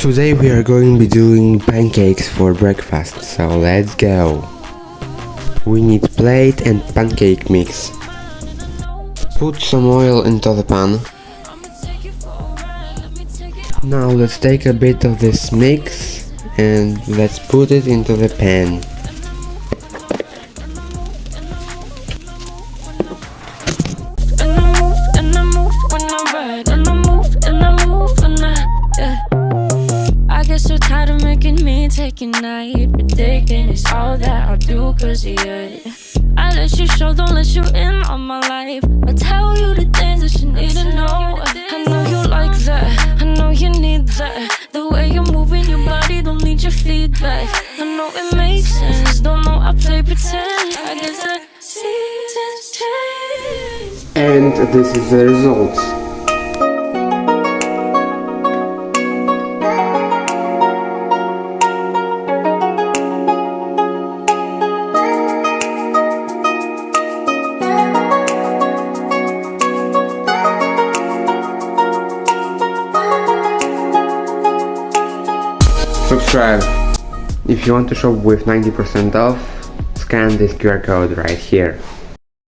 Today we are going to be doing pancakes for breakfast, so let's go. We need plate and pancake mix. Put some oil into the pan. Now let's take a bit of this mix and let's put it into the pan. So tired of making me take a night, but taking is all that I'll do cause of you. I let you show, don't let you in on my life. I tell you the things that you need to know. I know you like that, I know you need that. The way you're moving your body, don't need your feedback. I know it makes sense, don't know I play pretend. I guess the seasons change. And this is the result. Subscribe. If you want to shop with 90% off, scan this QR code right here.